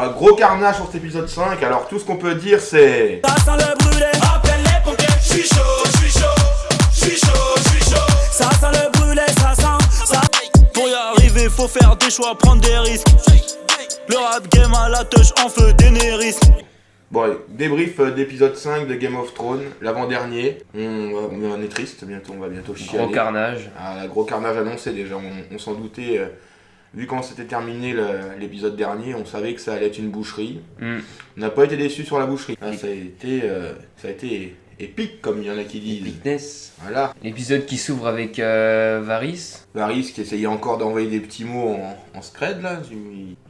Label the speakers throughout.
Speaker 1: Bon, gros carnage sur cet épisode 5, alors tout ce qu'on peut dire c'est...
Speaker 2: Ça sent le brûlé, appelle les pompiers. J'suis chaud, j'suis chaud, j'suis chaud, j'suis chaud. Ça sent le brûlé, ça sent, ça. Pour y arriver, faut faire des choix, prendre des risques. Le rap game à la touche en feu Daenerys.
Speaker 1: Bon, allez, débrief d'épisode 5 de Game of Thrones, l'avant-dernier. On est triste, bientôt, on va bientôt chialer.
Speaker 3: Gros carnage.
Speaker 1: Ah, la gros carnage annoncé déjà, on s'en doutait. Vu comment c'était terminé l'épisode dernier, on savait que ça allait être une boucherie. On n'a pas été déçus sur la boucherie. Ah, ça a été épique, comme il y en a qui disent.
Speaker 3: Epicness.
Speaker 1: Voilà.
Speaker 3: L'épisode qui s'ouvre avec Varys.
Speaker 1: Varys qui essayait encore d'envoyer des petits mots en scred là.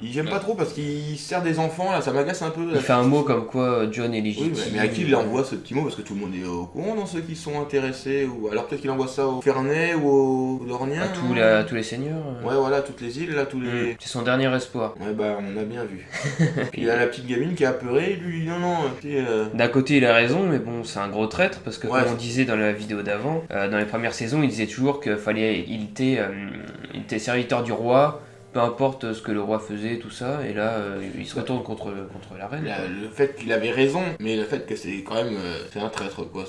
Speaker 1: J'aime pas trop parce qu'il sert des enfants là, ça m'agace un peu.
Speaker 3: Il fait un mot comme quoi Jon est légitime.
Speaker 1: Oui, mais à qui il envoie ce petit mot? Parce que tout le monde est au courant dans ceux qui sont intéressés. Ou alors peut-être qu'il envoie ça aux Fernais ou aux Dorniens.
Speaker 3: À tous les seigneurs.
Speaker 1: Ouais, voilà, toutes les îles là, tous les.
Speaker 3: C'est son dernier espoir.
Speaker 1: Ouais, bah on a bien vu. Puis il y a la petite gamine qui est apeurée, lui, non.
Speaker 3: D'un côté, il a raison, mais bon, c'est un gros traître parce que,
Speaker 1: Ouais,
Speaker 3: comme on disait dans la vidéo d'avant, dans les premières saisons, il disait toujours qu'il fallait. Il était serviteur du roi. Peu importe ce que le roi faisait, tout ça, et là, il se retourne contre la reine.
Speaker 1: Le fait qu'il avait raison, mais le fait que c'est quand même, c'est un traître, quoi.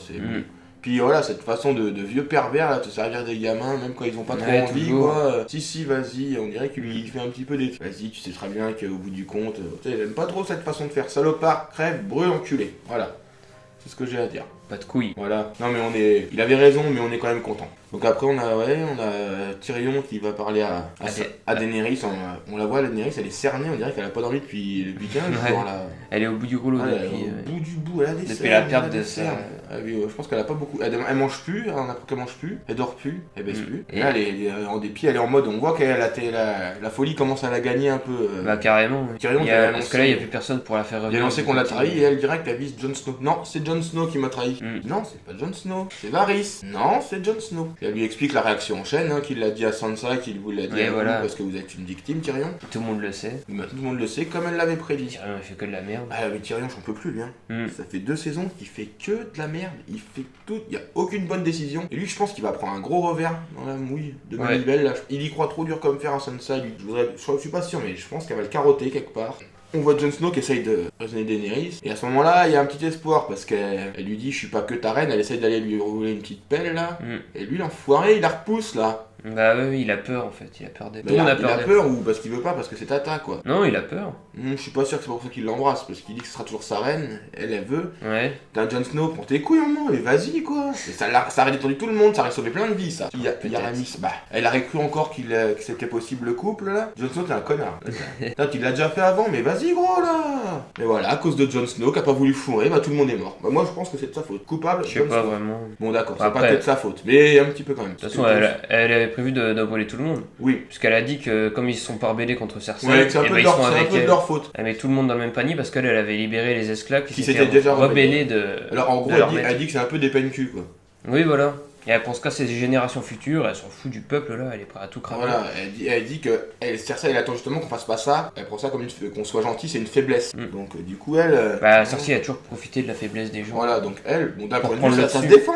Speaker 1: Puis voilà, cette façon de vieux pervers, là, de se servir des gamins, même quand ils ont pas trop envie,
Speaker 3: toujours.
Speaker 1: quoi. Si, vas-y, on dirait qu'il lui fait un petit peu des... Vas-y, tu sais très bien qu'au bout du compte, tu sais, j'aime pas trop cette façon de faire. Salopard, crève, brûle, enculé. Voilà. C'est ce que j'ai à dire.
Speaker 3: Pas de couilles.
Speaker 1: Voilà. Non, mais il avait raison, mais on est quand même content. Donc après, on a Tyrion qui va parler à Daenerys. On la voit, Daenerys, elle est cernée, on dirait qu'elle a pas dormi depuis 15 jours, là.
Speaker 3: Elle est au bout du rouleau
Speaker 1: depuis... Au bout du bout, elle a des
Speaker 3: depuis la perte de sa...
Speaker 1: Ah oui, je pense qu'elle a pas beaucoup... Elle mange plus, on a qu'elle mange plus, elle dort plus, elle baisse plus. Et là, elle est en dépit, elle est en mode, on voit qu'elle la folie commence à la gagner un peu.
Speaker 3: Bah carrément.
Speaker 1: Tyrion,
Speaker 3: parce que là, il n'y a plus personne pour la faire revenir.
Speaker 1: Il a annoncé qu'on l'a trahi et elle direct, elle vise Jon Snow. Non, c'est Jon Snow qui m'a trahi. Non, c'est pas Jon Snow, c'est Varys. Non, c'est Jon Snow. Et elle lui explique la réaction en chaîne, qu'il l'a dit à Sansa, qu'il vous l'a dit à vous, parce que vous êtes une victime, Tyrion.
Speaker 3: Tout le monde le sait.
Speaker 1: Bah, tout le monde le sait, comme elle l'avait prédit.
Speaker 3: Tyrion, il fait que de la merde.
Speaker 1: Ah mais Tyrion, j'en peux plus, lui. Ça fait 2 saisons qu'il fait que de la merde. Il fait tout, il y a aucune bonne décision. Et lui, je pense qu'il va prendre un gros revers dans la mouille de Manivelle. Là. Il y croit trop dur comme fer à Sansa. Lui. Je suis pas sûr, mais je pense qu'elle va le carotter quelque part. On voit Jon Snow qui essaye de raisonner Daenerys. Et à ce moment-là, il y a un petit espoir parce qu'elle lui dit je suis pas que ta reine. Elle essaye d'aller lui rouler une petite pelle là. Et lui, l'enfoiré, il la repousse là.
Speaker 3: Bah oui, il a peur en fait, il a peur d'elle.
Speaker 1: Il a peur ou parce qu'il veut pas, parce que c'est Tata quoi.
Speaker 3: Non, il a peur.
Speaker 1: Je suis pas sûr que c'est pour ça qu'il l'embrasse, parce qu'il dit que ce sera toujours sa reine, elle veut.
Speaker 3: Ouais.
Speaker 1: T'as Jon Snow, prends tes couilles maman, et vas-y quoi. Et ça aurait détendu tout le monde, ça aurait sauvé plein de vies ça. Elle aurait cru encore que c'était possible le couple là. Jon Snow t'es un connard. Tu l'as déjà fait avant, mais vas-y gros là. Mais voilà, à cause de Jon Snow qui a pas voulu fourrer, bah tout le monde est mort. Bah moi je pense que c'est de sa faute. Coupable,
Speaker 3: je sais pas vraiment.
Speaker 1: Bon d'accord, c'est pas que de sa faute, mais un petit peu quand même.
Speaker 3: De toute façon, elle avait prévu de brûler tout le monde.
Speaker 1: Oui.
Speaker 3: Puisqu'elle a dit que comme ils se sont pas rebellés contre Cersei,
Speaker 1: c'est un peu de leur faute.
Speaker 3: Elle met tout le monde dans le même panier parce qu'elle avait libéré les esclaves qui s'étaient
Speaker 1: déjà
Speaker 3: rebellés de.
Speaker 1: Alors en gros, elle dit que c'est un peu des PNQ quoi.
Speaker 3: Oui voilà. Et elle pense qu'à ses générations futures, elle s'en fout du peuple là, elle est prête à tout cramer.
Speaker 1: Voilà, elle dit que Cersei elle attend justement qu'on fasse pas ça, elle prend ça comme qu'on soit gentil, c'est une faiblesse. Donc du coup elle...
Speaker 3: Cersei a toujours profité de la faiblesse des gens.
Speaker 1: Voilà, donc elle, bon d'un point de vue ça se défend,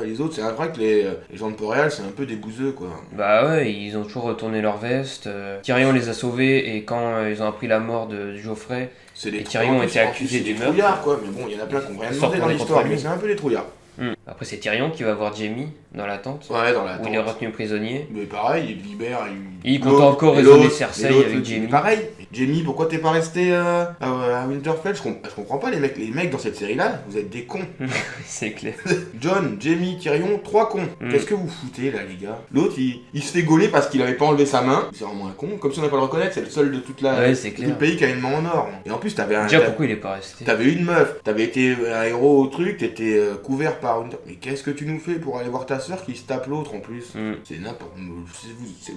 Speaker 1: les autres c'est vrai que les gens de Port-Réal c'est un peu des bouseux quoi.
Speaker 3: Bah ouais, ils ont toujours retourné leur veste, Tyrion les a sauvés et quand ils ont appris la mort de Geoffrey, Tyrion était accusé du meurtre.
Speaker 1: C'est des trouillards quoi, mais bon il y en a plein qui ont rien demandé dans l'histoire, mais c'est un peu des trouillards.
Speaker 3: Après c'est Tyrion qui va voir Jaime dans la tente.
Speaker 1: Ouais, dans la tente.
Speaker 3: Où il est retenu prisonnier.
Speaker 1: Mais pareil, il libère.
Speaker 3: Il compte encore raisonner Cersei avec Jaime.
Speaker 1: Pareil, Jaime, pourquoi t'es pas resté à Winterfell? Je comprends pas les mecs dans cette série là, vous êtes des cons.
Speaker 3: C'est clair.
Speaker 1: John, Jaime, Tyrion, 3 cons. Qu'est-ce que vous foutez là les gars? L'autre il se fait gauler parce qu'il avait pas enlevé sa main. C'est vraiment un con, comme si on n'avait pas le reconnaître, c'est le seul de tout le pays qui a une main en or. Et en plus t'avais un...
Speaker 3: Déjà pourquoi il est pas resté?
Speaker 1: T'avais une meuf, t'avais été un héros au truc, t'étais couvert par une... Mais qu'est-ce que tu nous fais pour aller voir ta soeur qui se tape l'autre en plus? C'est n'importe...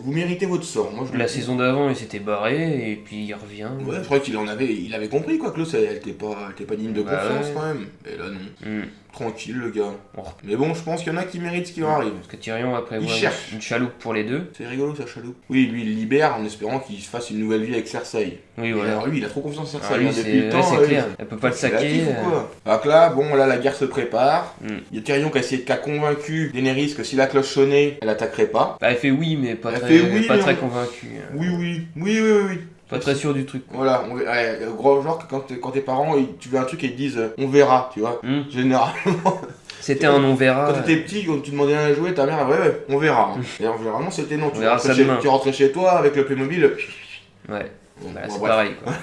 Speaker 1: Vous méritez votre sort. Moi,
Speaker 3: la saison d'avant il s'était barré et puis il revient.
Speaker 1: Ouais, je crois qu'il avait compris quoi que l'autre elle était pas digne de confiance quand même. Et là non. Tranquille le gars. Mais bon, je pense qu'il y en a qui méritent ce qui leur arrive.
Speaker 3: Parce que Tyrion va prévoir une chaloupe pour les deux.
Speaker 1: C'est rigolo sa chaloupe. Oui, lui il libère en espérant qu'il se fasse une nouvelle vie avec Cersei.
Speaker 3: Oui, voilà.
Speaker 1: Alors lui il a trop confiance en Cersei.
Speaker 3: Lui,
Speaker 1: depuis le temps.
Speaker 3: C'est clair. Elle peut pas le saquer.
Speaker 1: Donc là, bon, là la guerre se prépare. Il y a Tyrion qui a convaincu Daenerys que si la cloche sonnait, elle attaquerait pas.
Speaker 3: Elle fait oui, mais pas très convaincue.
Speaker 1: Oui.
Speaker 3: Pas très sûr du truc.
Speaker 1: Voilà, gros genre que quand tes parents, tu veux un truc et ils te disent on verra, tu vois. Généralement.
Speaker 3: C'était un on verra.
Speaker 1: Quand t'étais petit, quand tu demandais un jouet, ta mère, ouais, on verra. Et alors, généralement, c'était non. Tu rentrais chez toi avec le Playmobil.
Speaker 3: Ouais.
Speaker 1: Bon,
Speaker 3: bah, c'est pareil quoi.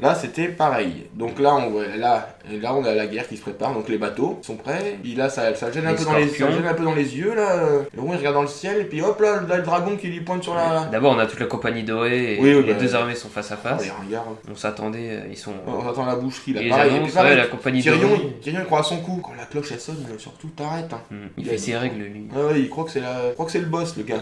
Speaker 1: Là c'était pareil. Donc là on a la guerre qui se prépare, donc les bateaux sont prêts. Puis là ça gêne un peu dans les yeux là. Le rond il regarde dans le ciel et puis hop là le dragon qui lui pointe sur la.
Speaker 3: D'abord on a toute la compagnie dorée et les deux armées sont face à face. On s'attendait, ils sont.
Speaker 1: On attend la boucherie là.
Speaker 3: Et
Speaker 1: pareil,
Speaker 3: la compagnie
Speaker 1: Tyrion,
Speaker 3: dorée.
Speaker 1: il croit à son coup. Quand la cloche elle sonne, surtout t'arrêtes.
Speaker 3: Il fait ses règles lui.
Speaker 1: Ouais, il croit que c'est le boss le gars.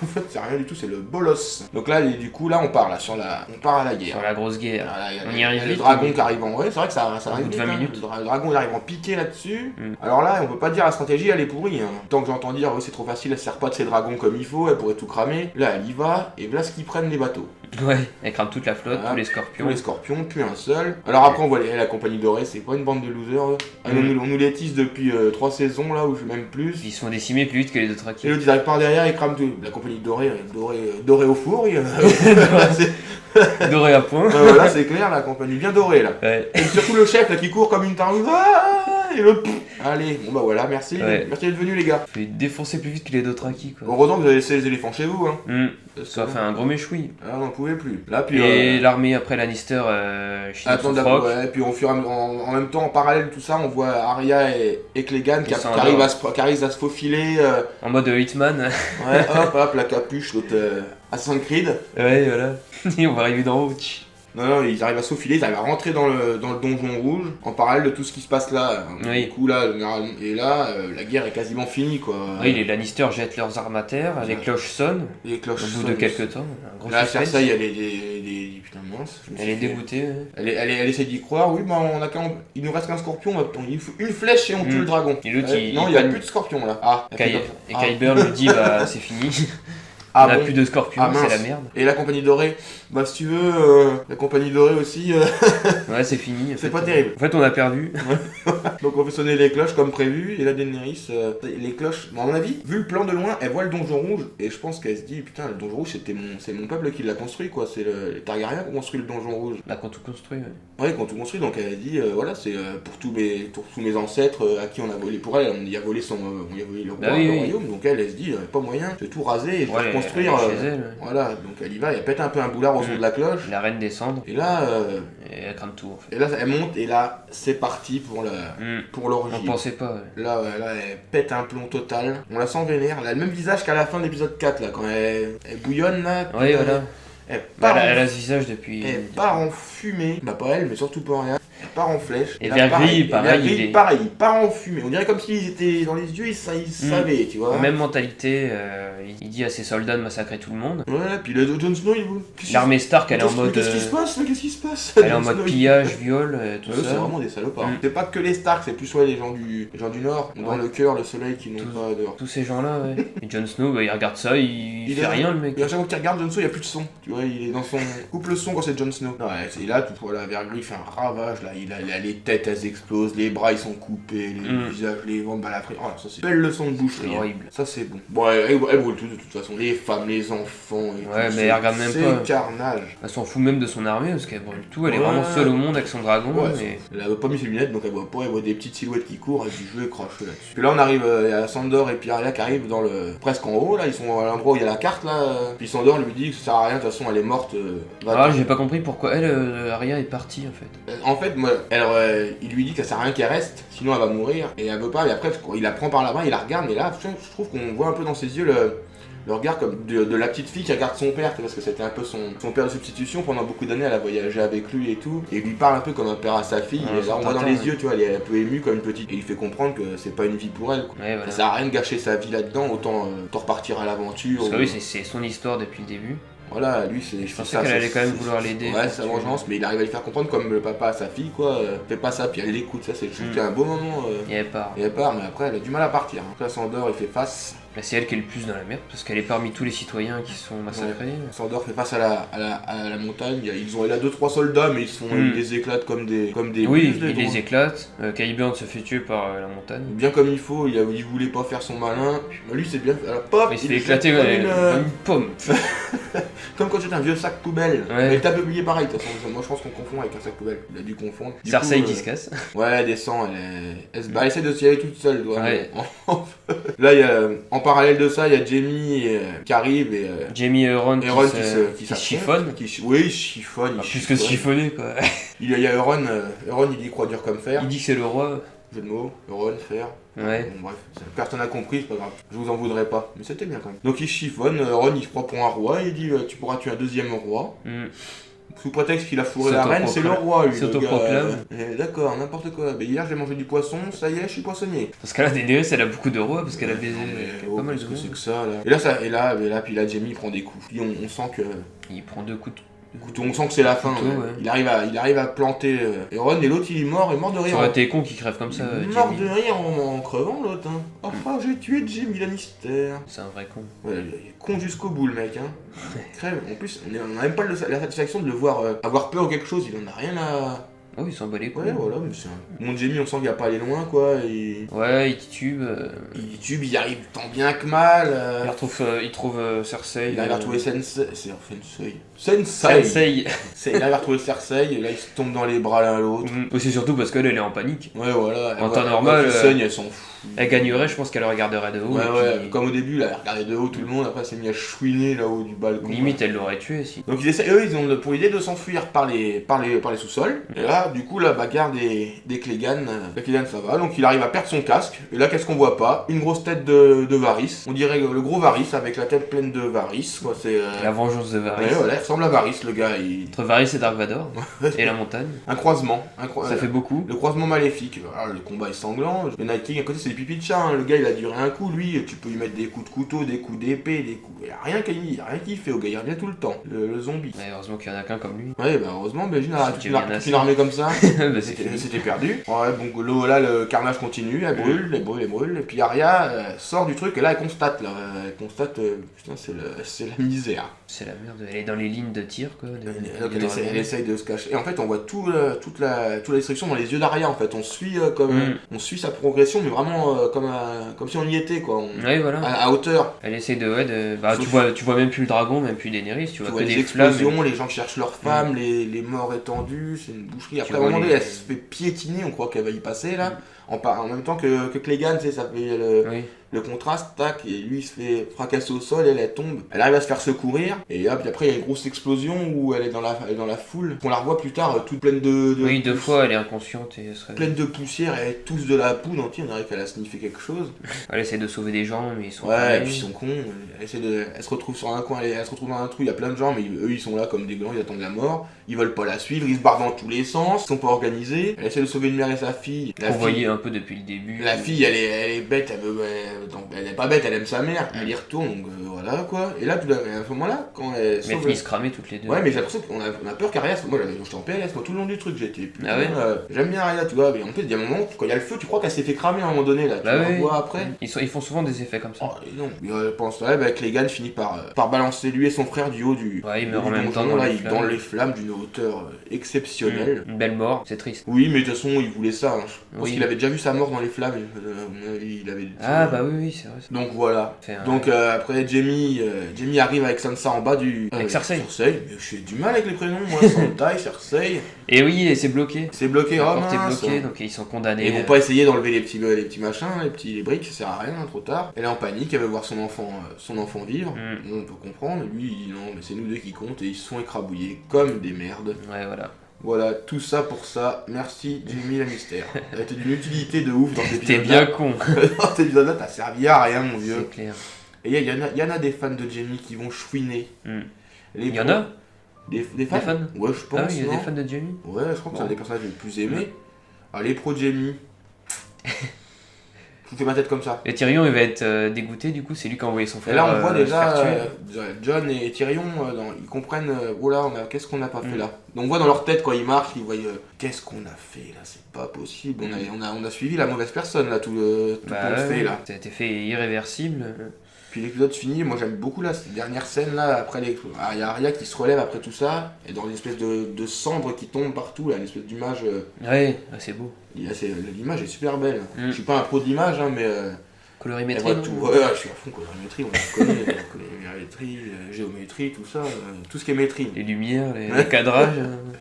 Speaker 1: En fait c'est rien du tout, c'est le bolos. Donc là du coup là on part à la guerre.
Speaker 3: Sur la grosse guerre.
Speaker 1: On y arrive vite. Le dragon qui arrive en vrai, c'est vrai que ça arrive vite.
Speaker 3: 20 minutes.
Speaker 1: Le dragon il arrive en piqué là-dessus. Alors là, on peut pas dire la stratégie elle est pourrie. Tant que j'entends dire c'est trop facile, elle sert pas de ses dragons comme il faut, elle pourrait tout cramer. Là elle y va et voilà ce qu'ils prennent les bateaux.
Speaker 3: Ouais, elle crame toute la flotte, tous les scorpions.
Speaker 1: Tous les scorpions, plus un seul. Alors après on voit la compagnie dorée, c'est pas une bande de losers. On nous les tisse depuis 3 saisons là, ou même plus.
Speaker 3: Ils se font décimer plus vite que les autres
Speaker 1: Et
Speaker 3: acquis.
Speaker 1: l'autre ils arrivent par derrière, ils crament tout. La compagnie dorée au four.
Speaker 3: Doré à point.
Speaker 1: Voilà, c'est clair, la compagnie bien dorée là.
Speaker 3: Ouais.
Speaker 1: Et surtout le chef là qui court comme une tarue. Et l'autre. Allez, bon bah voilà, merci.
Speaker 3: Ouais.
Speaker 1: Merci d'être venus les gars.
Speaker 3: Fait défoncer plus vite que les autres acquis quoi.
Speaker 1: Heureusement que vous avez laissé les éléphants chez vous.
Speaker 3: Ça a fait un gros méchoui.
Speaker 1: Ah, on n'en pouvait plus. Là, puis,
Speaker 3: et l'armée après Lannister
Speaker 1: attends d'abord, puis on en même temps, en parallèle tout ça, on voit Arya et Clegane qui arrivent à se faufiler.
Speaker 3: En mode Hitman.
Speaker 1: Ouais, hop, la capuche, l'autre Assassin's Creed.
Speaker 3: Ouais, voilà. Et on va arriver d'en haut.
Speaker 1: Non, ils arrivent à se faufiler, ils arrivent à rentrer dans le donjon rouge, en parallèle de tout ce qui se passe là.
Speaker 3: Oui.
Speaker 1: Du coup, là, la guerre est quasiment finie, quoi.
Speaker 3: Oui, les Lannister jettent leurs armes à terre, les cloches sonnent.
Speaker 1: Les cloches
Speaker 3: au bout de quelques temps. Un gros
Speaker 1: là,
Speaker 3: suspense.
Speaker 1: Cersei, elle est putain mince.
Speaker 3: Elle est dégoûtée. Ouais.
Speaker 1: Elle essaie d'y croire, oui, bah il nous reste qu'un scorpion, il faut une flèche et on tue le dragon.
Speaker 3: Et l'autre,
Speaker 1: non, il n'y a plus de scorpion là.
Speaker 3: Et Qyburn lui dit, bah c'est fini. On a plus de scorpions, c'est la merde.
Speaker 1: Et la compagnie dorée, bah si tu veux, la compagnie dorée aussi.
Speaker 3: Ouais, c'est fini.
Speaker 1: C'est pas terrible.
Speaker 3: En fait, on a perdu.
Speaker 1: Donc on fait sonner les cloches comme prévu, et la Daenerys, les cloches, à mon avis, vu le plan de loin, elle voit le donjon rouge, et je pense qu'elle se dit, putain, le donjon rouge, c'est mon peuple qui l'a construit, quoi. C'est les Targaryens qui ont construit le donjon rouge.
Speaker 3: Là, quand tout construit, ouais.
Speaker 1: Ouais, quand tout construit, donc elle a dit, voilà, c'est pour tous mes ancêtres à qui on a volé pour elle, on y a volé le royaume, donc elle se dit, pas moyen, je vais tout raser et je vais reconstruire. Voilà, donc elle y va, elle pète un peu un boulard au son de la cloche.
Speaker 3: La reine descend.
Speaker 1: Et là.
Speaker 3: Et elle crame tout en fait.
Speaker 1: Et là, elle monte, et là, c'est parti pour l'orgie.
Speaker 3: On pensait pas, ouais.
Speaker 1: Là, elle pète un plomb total. On la sent vénère. Elle a le même visage qu'à la fin de l'épisode 4, là, quand elle bouillonne, là.
Speaker 3: Oui, voilà. Elle a ce visage depuis.
Speaker 1: Elle part en fumée. Bah, pas elle, mais surtout pas rien. Elle part en flèche.
Speaker 3: Et Vergris,
Speaker 1: pareil, il part en fumée. On dirait comme s'ils étaient dans les yeux, ils savaient, tu vois.
Speaker 3: Même mentalité, il dit à ses soldats de massacrer tout le monde.
Speaker 1: Ouais, puis le Jon Snow,
Speaker 3: l'armée Stark, elle est en mode.
Speaker 1: Qu'est-ce qui se passe
Speaker 3: Elle est en mode pillage, viol, tout ça.
Speaker 1: C'est vraiment des salopards. C'est pas que les Stark, c'est plus les gens du Nord, dans le cœur, le soleil qui n'ont pas dehors.
Speaker 3: Tous ces gens-là, ouais. Et Jon Snow, bah, il regarde ça, il fait rien, le mec.
Speaker 1: Et à chaque fois qu'il regarde Jon Snow, il n'y a plus de son. Tu vois, il est dans son. Coupe le son quand c'est Jon Snow. Ouais, et là, tout voilà, Vergris fait un ravage, là. Il a les têtes, elles explosent, les bras ils sont coupés, les visages, les ventres balafrés. Oh, ça c'est une belle leçon de boucherie.
Speaker 3: C'est horrible.
Speaker 1: Ça c'est bon. Bon, elle brûle tout de toute façon. Les femmes, les enfants. Et
Speaker 3: ouais,
Speaker 1: tout,
Speaker 3: mais elle regarde même pas.
Speaker 1: C'est carnage.
Speaker 3: Elle s'en fout même de son armée parce qu'elle brûle tout. Elle est vraiment seule au monde avec son dragon.
Speaker 1: Ouais,
Speaker 3: mais...
Speaker 1: Elle a pas mis ses lunettes donc elle voit pas. Elle voit des petites silhouettes qui courent. Elle dit je vais cracher là-dessus. Puis là on arrive à Sandor et puis Arya qui arrivent dans presque en haut là. Ils sont à l'endroit où il y a la carte là. Puis Sandor lui dit que ça sert à rien. De toute façon elle est morte.
Speaker 3: J'ai pas compris pourquoi Arya est partie en fait.
Speaker 1: En fait, moi, il lui dit que ça sert à rien qu'elle reste, sinon elle va mourir. Et elle veut pas, et après il la prend par la main, il la regarde, mais là je trouve qu'on voit un peu dans ses yeux le regard comme de la petite fille qui regarde son père, parce que c'était un peu son père de substitution. Pendant beaucoup d'années elle a voyagé avec lui et tout, et il lui parle un peu comme un père à sa fille. Et là on voit dans les yeux, tu vois, elle est un peu émue comme une petite, et il lui fait comprendre que c'est pas une vie pour elle, quoi.
Speaker 3: Ouais, voilà.
Speaker 1: Ça sert à rien de gâcher sa vie là-dedans, autant repartir à l'aventure.
Speaker 3: Parce que oui, c'est son histoire depuis le début.
Speaker 1: Voilà, lui c'est.
Speaker 3: Je pensais qu'elle allait quand même vouloir l'aider.
Speaker 1: Ouais, sa vengeance, mais il arrive à lui faire comprendre comme le papa à sa fille, quoi. Fais pas ça, puis elle l'écoute, ça c'est juste un beau moment.
Speaker 3: Et elle part.
Speaker 1: Et elle part, mais après elle a du mal à partir. Donc là, Sandor il fait face.
Speaker 3: Là, c'est elle qui est le plus dans la merde, parce qu'elle est parmi tous les citoyens qui sont massacrés.
Speaker 1: Sandor fait face à la montagne. Il a 2-3 soldats, mais ils les éclatent comme des
Speaker 3: Oui,
Speaker 1: buses,
Speaker 3: il les éclate. Caliburn se fait tuer par la montagne.
Speaker 1: Bien comme il faut, il voulait pas faire son malin. Lui, c'est bien. Alors, pop,
Speaker 3: Il se fait éclater comme une pomme.
Speaker 1: Comme quand c'était un vieux sac poubelle.
Speaker 3: Ouais.
Speaker 1: Mais il t'a publié pareil, de toute façon. Moi, je pense qu'on confond avec un sac poubelle. Il a dû confondre.
Speaker 3: Cersei qui se casse.
Speaker 1: Ouais, elle descend, elle essaie de s'y aller toute seule.
Speaker 3: Ouais.
Speaker 1: Là, en parallèle de ça, il y a Jaime qui arrive et
Speaker 3: Jamie et Euron
Speaker 1: qui
Speaker 3: se chiffonnent.
Speaker 1: Oui, il chiffonne.
Speaker 3: Plus que se chiffonner, quoi.
Speaker 1: Il y a Euron, il y croit dur comme fer.
Speaker 3: Il dit que c'est le roi.
Speaker 1: Jeu de mots, Euron, fer.
Speaker 3: Ouais.
Speaker 1: Bon, bref, personne n'a compris, c'est pas grave. Je vous en voudrais pas, mais c'était bien quand même. Donc il chiffonne, Euron il se prend pour un roi, il dit tu pourras tuer un deuxième roi. Sous prétexte qu'il a fourré la reine, c'est le roi lui.
Speaker 3: S'autoproclame.
Speaker 1: D'accord, n'importe quoi. Mais hier j'ai mangé du poisson, ça y est, je suis poissonnier.
Speaker 3: Parce que là, Daenerys, elle a beaucoup de rois, parce qu'elle a baisé pas mal de
Speaker 1: que
Speaker 3: monde.
Speaker 1: c'est que ça là. Et là, puis là, Jaime il prend des coups. Puis on sent que.
Speaker 3: Il prend 2 coups de
Speaker 1: Couteau, on sent que c'est la fin.
Speaker 3: Couteau, ouais.
Speaker 1: Il arrive à planter Euron et l'autre il est mort de rire.
Speaker 3: Ça aurait été con qu'il crève comme ça.
Speaker 1: Il est mort de rire en crevant l'autre. Hein. Oh, j'ai tué Jaime Lannister.
Speaker 3: C'est un vrai con.
Speaker 1: Ouais, il est con jusqu'au bout le mec. Hein. Crève. En plus, on n'a même pas la satisfaction de le voir avoir peur ou quelque chose. Il en a rien à.
Speaker 3: Oh, il s'en bat les couilles.
Speaker 1: Ouais, voilà, mais c'est Mon Jaime, on sent qu'il va pas aller loin quoi.
Speaker 3: Ouais, il titube.
Speaker 1: Il y arrive tant bien que mal.
Speaker 3: Il trouve Cersei.
Speaker 1: Il arrive à retrouver Sensei. Il arrive à retrouver Cersei, et là il se tombe dans les bras l'un à l'autre.
Speaker 3: C'est surtout parce qu'elle est en panique.
Speaker 1: Ouais, voilà.
Speaker 3: En temps normal,
Speaker 1: elle s'en fout.
Speaker 3: Elle gagnerait, je pense qu'elle regarderait de haut.
Speaker 1: Ouais, comme au début, là, elle regardait de haut tout le monde, après elle s'est mise à chouiner là-haut du balcon.
Speaker 3: Limite, elle l'aurait tué si.
Speaker 1: Donc ils ont pour idée de s'enfuir par les sous-sols. Et là, du coup, la bagarre des Clegane, ça va. Donc il arrive à perdre son casque. Et là, qu'est-ce qu'on voit pas? Une grosse tête de Varys. On dirait le gros Varys avec la tête pleine de Varys. Quoi. C'est
Speaker 3: la vengeance de Varys.
Speaker 1: Ouais, voilà, il ressemble à Varys, le gars.
Speaker 3: Entre Varys et Dark Vador. Et la montagne.
Speaker 1: Un croisement.
Speaker 3: Ça fait beaucoup.
Speaker 1: Le croisement maléfique. Alors, le combat est sanglant. Le Night King à côté, c'est des pipis de chat. Hein. Le gars, il a duré un coup. Lui, tu peux lui mettre des coups de couteau, des coups d'épée, des coups. Il n'y a rien qu'il fait au gars. Il revient tout le temps. Le zombie.
Speaker 3: Ouais, heureusement qu'il y en a qu'un comme lui.
Speaker 1: Ouais, bah heureusement, Belgique a toute une armée comme ça.
Speaker 3: Bah,
Speaker 1: c'était perdu. Ouais, donc là, le carnage continue. Elle brûle. Et puis Arya sort du truc. Et là, elle constate. Putain, c'est la misère.
Speaker 3: C'est la merde. Elle est dans les lignes de tir, quoi.
Speaker 1: Elle essaye de se cacher. Et en fait, on voit toute la destruction dans les yeux d'Arya. En fait, on suit sa progression, mais vraiment comme si on y était, quoi.
Speaker 3: Ouais, voilà.
Speaker 1: À hauteur.
Speaker 3: Elle essaie bah, tu vois même plus le dragon, même plus Daenerys. Tu vois que
Speaker 1: des explosions, les gens qui cherchent leurs femmes, les morts étendus. C'est une boucherie. Après, à un moment donné, elle se fait piétiner. On croit qu'elle va y passer, là. En même temps que Clegane, ça fait le contraste, tac, et lui il se fait fracasser au sol, elle tombe, elle arrive à se faire secourir, et hop, puis après il y a une grosse explosion où elle est dans la foule, on la revoit plus tard toute pleine de
Speaker 3: oui, 2 fois elle est inconsciente et elle serait...
Speaker 1: pleine de poussière, elle tousse de la poudre entière, on dirait qu'elle a sniffé quelque chose.
Speaker 3: Elle essaie de sauver des gens, mais ils sont
Speaker 1: et puis ils sont cons, elle se retrouve sur un coin, elle se retrouve dans un trou, il y a plein de gens, mais eux ils sont là comme des glands, ils attendent la mort, ils veulent pas la suivre, ils se barrent dans tous les sens, ils sont pas organisés, elle essaie de sauver une mère et sa fille.
Speaker 3: On voyait un peu depuis le début.
Speaker 1: La fille elle est bête, elle est pas bête, elle aime sa mère, elle y retourne, donc voilà quoi. Et là, à ce moment-là, quand elle
Speaker 3: sauve... Mais elles finissent cramées toutes les deux.
Speaker 1: Ouais, mais j'ai l'impression qu'on a peur qu'Arya, moi j'étais en PLS, moi tout le long du truc, j'étais.
Speaker 3: Ah ouais
Speaker 1: j'aime bien Arya, tu vois, mais en fait, il y a un moment, quand il y a le feu, tu crois qu'elle s'est fait cramer à un moment donné, là, tu la vois après.
Speaker 3: Ils font souvent des effets comme ça.
Speaker 1: Oh, non, je pense, avec Clegane finit par balancer lui et son frère du haut du.
Speaker 3: Ouais, il meurt en même temps
Speaker 1: dans les flammes d'une hauteur exceptionnelle.
Speaker 3: Une belle mort, c'est triste.
Speaker 1: Oui, mais de toute façon, il voulait ça. Hein. Je pense qu'il avait déjà vu sa mort dans les flammes. Il avait.
Speaker 3: Ah, bah oui, c'est vrai.
Speaker 1: Donc voilà. Donc après, Jaime arrive avec Sansa en bas du.
Speaker 3: Avec Cersei.
Speaker 1: Mais j'ai du mal avec les prénoms, moi. Sansa, Cersei.
Speaker 3: Et oui, et c'est bloqué.
Speaker 1: C'est bloqué,
Speaker 3: la porte est bloquée, donc ils sont condamnés.
Speaker 1: Et ils vont pas essayer d'enlever les petits machins, les briques, ça sert à rien, trop tard. Elle est en panique, elle veut voir son enfant vivre. On peut comprendre, lui, il dit non, mais c'est nous deux qui comptent, et ils se sont écrabouillés comme des merdes.
Speaker 3: Ouais, voilà.
Speaker 1: Voilà, tout ça pour ça. Merci Jaime Lannister. T'as été d'une utilité de ouf dans cet épisode.
Speaker 3: T'es bien con.
Speaker 1: Dans cet épisode-là, t'as servi à rien, mon vieux.
Speaker 3: C'est clair.
Speaker 1: Et il y en a des fans de Jaime qui vont chouiner.
Speaker 3: Il y en a
Speaker 1: des fans. Ouais, je pense.
Speaker 3: Ah oui, il y a des fans de Jaime.
Speaker 1: Ouais, je crois que c'est un des personnages les plus aimés. Ah, les pros Jaime. Je vous fais ma tête comme ça.
Speaker 3: Et Tyrion, il va être dégoûté, du coup, c'est lui qui a envoyé son frère.
Speaker 1: Et là, on voit
Speaker 3: se
Speaker 1: déjà
Speaker 3: faire tuer.
Speaker 1: John et Tyrion, ils comprennent, oh là, qu'est-ce qu'on n'a pas fait là. Donc on voit dans leur tête, quand ils marchent, ils voient, qu'est-ce qu'on a fait là, c'est pas possible. On a suivi la mauvaise personne là, tout qu'on fait là.
Speaker 3: Ça a été fait irréversible.
Speaker 1: Puis l'épisode finit, moi j'aime beaucoup là, cette dernière scène là, après il y a Arya qui se relève après tout ça, et dans une espèce de cendre qui tombe partout, là, une espèce d'image.
Speaker 3: Ouais, c'est beau.
Speaker 1: L'image est super belle. Je suis pas un pro d'image, hein, mais.
Speaker 3: Colorimétrie.
Speaker 1: Tout. Ouais, je suis à fond colorimétrie, on connaît, colorimétrie, géométrie, tout ça, tout ce qui est métrie.
Speaker 3: Les lumières, les cadrages.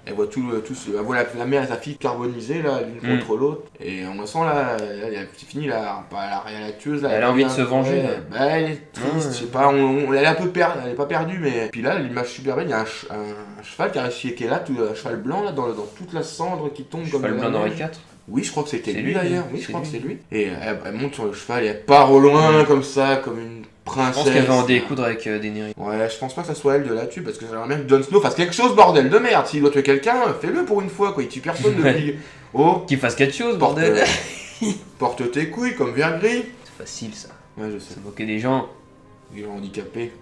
Speaker 1: Elle voit elle voit la mère et sa fille carbonisées là, l'une contre l'autre, et on sent là, c'est fini là, la tueuse là.
Speaker 3: Elle a envie de se venger.
Speaker 1: Bah, elle est triste, je sais pas, elle est un peu perdue, elle est pas perdue, mais. Puis là, l'image super belle, il y a un cheval qui a réussi, qui est là, un cheval blanc là, dans toute la cendre qui tombe comme
Speaker 3: Cheval blanc d'Henri IV.
Speaker 1: Oui, je crois que c'était lui
Speaker 3: lui
Speaker 1: d'ailleurs. Oui, je crois que c'est lui. Et elle monte sur le cheval et elle part au loin comme ça, comme une princesse.
Speaker 3: Je pense qu'elle va en découdre avec Daenerys.
Speaker 1: Ouais, je pense pas que ça soit elle de la tuer parce que j'aimerais bien que Jon Snow fasse quelque chose, bordel de merde. S'il doit tuer quelqu'un, fais-le pour une fois quoi. Il tue personne depuis. Oh,
Speaker 3: Qu'il fasse quelque chose, bordel.
Speaker 1: porte tes couilles comme vert gris.
Speaker 3: C'est facile ça.
Speaker 1: Ouais, je sais.
Speaker 3: Se moquer des gens.
Speaker 1: Des gens handicapés.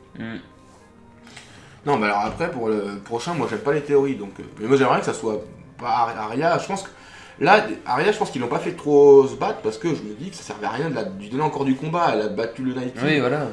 Speaker 1: Non, mais alors après, pour le prochain, moi j'aime pas les théories donc. Mais moi j'aimerais que ça soit pas Arya. Je pense que. Là, Arya, je pense qu'ils l'ont pas fait trop se battre parce que je me dis que ça servait à rien de lui donner encore du combat. Elle a battu le Night King.
Speaker 3: Oui, voilà.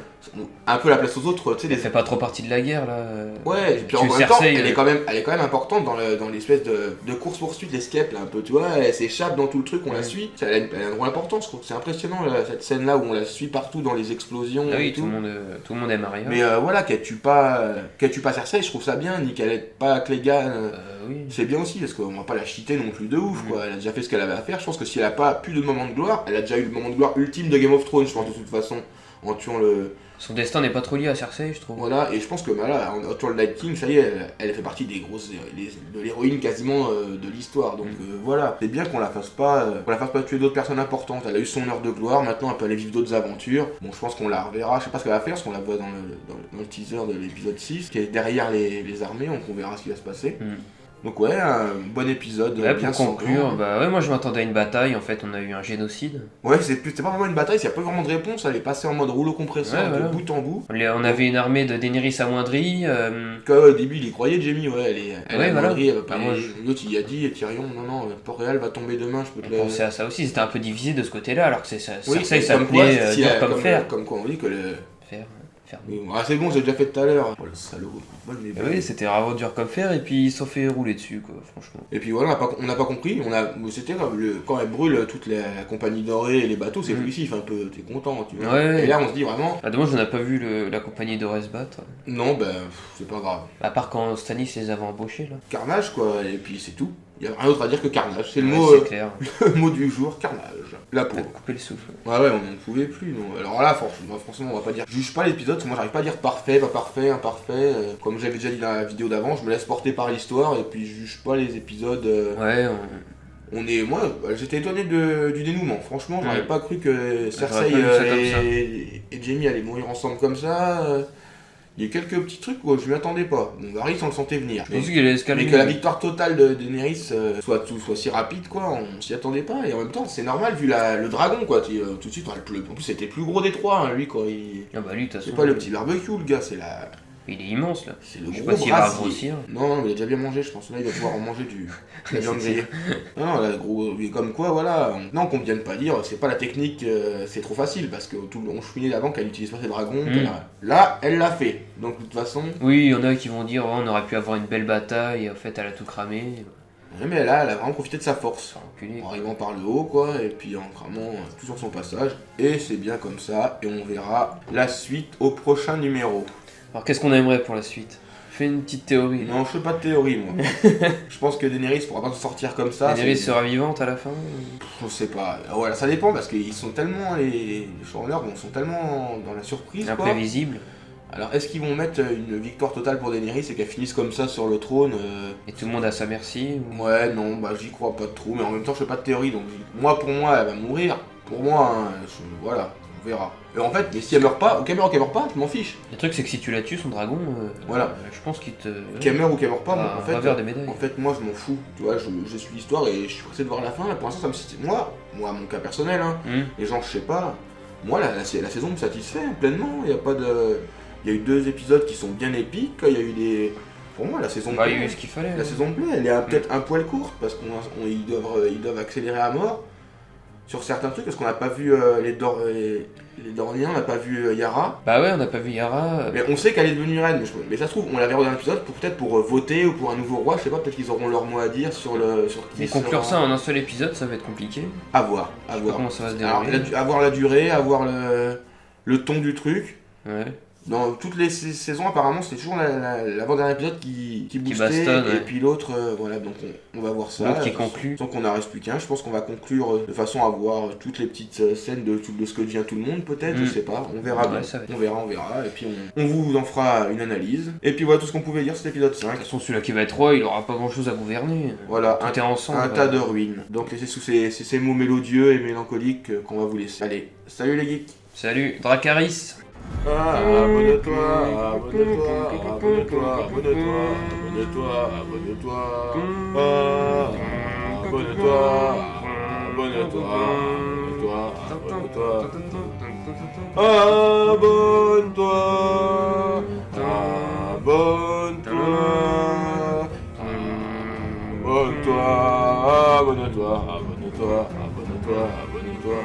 Speaker 1: Un peu la place aux autres, tu sais.
Speaker 3: Elle fait pas trop partie de la guerre là.
Speaker 1: Ouais, et puis en même temps, elle est quand même importante dans l'espèce de course-poursuite, l'escape là un peu, tu vois. Elle s'échappe dans tout le truc, on la suit. Elle a un rôle important, je trouve. C'est impressionnant cette scène là où on la suit partout dans les explosions.
Speaker 3: Ah oui,
Speaker 1: et
Speaker 3: tout le monde aime Arya.
Speaker 1: Mais voilà, qu'elle tue pas Cersei, je trouve ça bien. Ni qu'elle aide pas Clegane.
Speaker 3: Oui.
Speaker 1: C'est bien aussi parce qu'on va pas la cheater non plus de ouf quoi. Elle a déjà fait ce qu'elle avait à faire. Je pense que si elle a pas plus de moment de gloire, elle a déjà eu le moment de gloire ultime de Game of Thrones, je pense de toute façon, en tuant le.
Speaker 3: Son destin n'est pas trop lié à Cersei, je trouve.
Speaker 1: Voilà, et je pense que là, en tuant le Night King, ça y est, elle fait partie des grosses, de l'héroïne quasiment de l'histoire. Donc voilà, c'est bien qu'on la fasse pas tuer d'autres personnes importantes. Elle a eu son heure de gloire, maintenant elle peut aller vivre d'autres aventures. Bon, je pense qu'on la reverra, je sais pas ce qu'elle va faire, parce qu'on la voit dans le teaser de l'épisode 6, qui est derrière les armées, donc on verra ce qui va se passer. Donc ouais, un bon épisode.
Speaker 3: Ouais,
Speaker 1: bien
Speaker 3: pour conclure, bah ouais, moi je m'attendais à une bataille, en fait on a eu un génocide.
Speaker 1: Ouais, c'est pas vraiment une bataille, il n'y a pas vraiment de réponse, elle est passée en mode rouleau compresseur de bout en bout.
Speaker 3: On avait une armée de Daenerys amoindrie.
Speaker 1: Au début il y croyait, Jamie, ouais, elle est amoindrie, l'autre il a dit, Tyrion, non, Port-Réal va tomber demain, je peux te le...
Speaker 3: pensais à ça aussi, c'était un peu divisé de ce côté-là, alors que
Speaker 1: oui,
Speaker 3: ça s'appelait dur comme fer.
Speaker 1: Comme quoi on dit que le...
Speaker 3: Fer.
Speaker 1: Oui, c'est bon, j'ai déjà fait tout à l'heure. Oh le salaud.
Speaker 3: Oui, c'était vraiment dur comme fer et puis ils se sont fait rouler dessus quoi, franchement.
Speaker 1: Et puis voilà, on n'a pas compris, c'était quand elle brûle toute la compagnie dorée et les bateaux, c'est jouissif un peu, t'es content, tu vois.
Speaker 3: Ouais.
Speaker 1: Et là on se dit vraiment...
Speaker 3: Ah dommage, on n'a pas vu la compagnie dorée se battre.
Speaker 1: Non, c'est pas grave.
Speaker 3: À part quand Stannis les avait embauchés là.
Speaker 1: Carnage quoi, et puis c'est tout. Il y a rien d'autre à dire que carnage, c'est le mot du jour, carnage. La peau.
Speaker 3: Couper le souffle.
Speaker 1: Ouais, on n'en pouvait plus. Non. Alors là, franchement, on va pas dire. Je juge pas l'épisode, parce que moi j'arrive pas à dire parfait, pas parfait, imparfait. Comme j'avais déjà dit dans la vidéo d'avant, je me laisse porter par l'histoire et puis je juge pas les épisodes.
Speaker 3: Ouais,
Speaker 1: moi, j'étais étonné du dénouement. Franchement, j'aurais pas cru que Cersei et Jaime allaient mourir ensemble comme ça. Il y a quelques petits trucs où je m'y attendais pas. Bon, Varys, on le sentait venir. Mais que la victoire totale de Daenerys soit si rapide, quoi, on s'y attendait pas. Et en même temps, c'est normal vu le dragon, quoi. Tout de suite, en plus, c'était le plus gros des trois, lui, quoi.
Speaker 3: Ah bah lui, de toute façon.
Speaker 1: C'est pas le petit barbecue, le gars, c'est la.
Speaker 3: Il est immense là.
Speaker 1: C'est le
Speaker 3: je sais
Speaker 1: gros
Speaker 3: pas s'il va
Speaker 1: brasier.
Speaker 3: grossir.
Speaker 1: Non, mais il a déjà bien mangé, je pense. Là, il va pouvoir en manger la viande grillée. Non, là, gros, comme quoi, voilà. Non, qu'on vienne pas dire, c'est pas la technique, c'est trop facile, parce que on cheminait d'avant qu'elle utilise pas ses dragons. Là, elle l'a fait. Donc, de toute façon.
Speaker 3: Oui, il y en a qui vont dire, on aurait pu avoir une belle bataille, en fait, elle a tout cramé.
Speaker 1: Ouais, mais là, elle a vraiment profité de sa force.
Speaker 3: En
Speaker 1: arrivant par le haut, quoi, et puis en cramant tout sur son passage. Et c'est bien comme ça, et on verra la suite au prochain numéro.
Speaker 3: Alors qu'est-ce qu'on aimerait pour la suite? Fais une petite théorie.
Speaker 1: Non, je fais pas de théorie, moi. Je pense que Daenerys pourra pas se sortir comme ça.
Speaker 3: Daenerys sera vivante à la fin?
Speaker 1: Je sais pas. Voilà, ça dépend, parce qu'ils sont tellement, les showrunners sont tellement dans la surprise, quoi.
Speaker 3: Imprévisible.
Speaker 1: Alors, est-ce qu'ils vont mettre une victoire totale pour Daenerys et qu'elle finisse comme ça sur le trône
Speaker 3: Et tout le monde à sa merci
Speaker 1: Ouais, non, j'y crois pas trop, mais en même temps, je fais pas de théorie, donc pour moi, elle va mourir. Pour moi, voilà. On verra. Et en fait, mais si elle meurt pas, ou qu'elle meurt pas, je m'en fiche.
Speaker 3: Le truc, c'est que si tu la tues, son dragon,
Speaker 1: Voilà.
Speaker 3: je pense qu'il te.
Speaker 1: Qu'elle meurt ou qu'elle meurt pas, moi,
Speaker 3: des médailles.
Speaker 1: en fait, moi je m'en fous. Tu vois, je suis l'histoire et je suis pressé de voir la fin. Là, pour l'instant, ça me cite. Moi, mon cas personnel, hein, les gens, je sais pas. Moi, la saison me satisfait pleinement. Il y a pas de. Il y a eu 2 épisodes qui sont bien épiques. Il y a eu des. Pour moi, la saison
Speaker 3: Bah, il y a eu ce qu'il fallait.
Speaker 1: La saison plaît, elle est peut-être un poil courte parce qu'ils doivent accélérer à mort sur certains trucs parce qu'on n'a pas vu les Dorniens, on n'a pas vu Yara.
Speaker 3: Bah ouais, on n'a pas vu Yara.
Speaker 1: Mais on sait qu'elle est devenue reine, mais ça se trouve, on la verra dans l'épisode peut-être pour voter ou pour un nouveau roi, je sais pas, peut-être qu'ils auront leur mot à dire sur qui
Speaker 3: Mais conclure ça en un seul épisode, ça va être compliqué.
Speaker 1: À voir.
Speaker 3: Je sais pas comment ça va se dérouler.
Speaker 1: Alors, avoir la durée, avoir le ton du truc.
Speaker 3: Ouais.
Speaker 1: Dans toutes les saisons, apparemment, c'était toujours l'avant-dernier épisode qui boostait,
Speaker 3: bastonne,
Speaker 1: et puis l'autre, voilà, donc on va voir ça.
Speaker 3: L'autre qui conclut.
Speaker 1: Donc on en reste plus qu'un, je pense qu'on va conclure de façon à voir toutes les petites scènes de ce que devient tout le monde, peut-être, je sais pas, on verra bien. On verra, et puis on vous en fera une analyse. Et puis voilà tout ce qu'on pouvait dire, cet épisode 5.
Speaker 3: De toute façon, celui-là qui va être roi, il aura pas grand-chose à gouverner.
Speaker 1: Voilà,
Speaker 3: tout est ensemble.
Speaker 1: Un tas de ruines. Donc c'est sous ces mots mélodieux et mélancoliques qu'on va vous laisser. Allez, salut les geeks.
Speaker 3: Salut, Dracarys.
Speaker 1: Abonne-toi, abonne-toi, abonne-toi, abonne-toi, abonne-toi, abonne-toi, abonne-toi, abonne-toi, abonne-toi, abonne-toi, abonne-toi, abonne-toi, abonne-toi, abonne-toi, abonne-toi.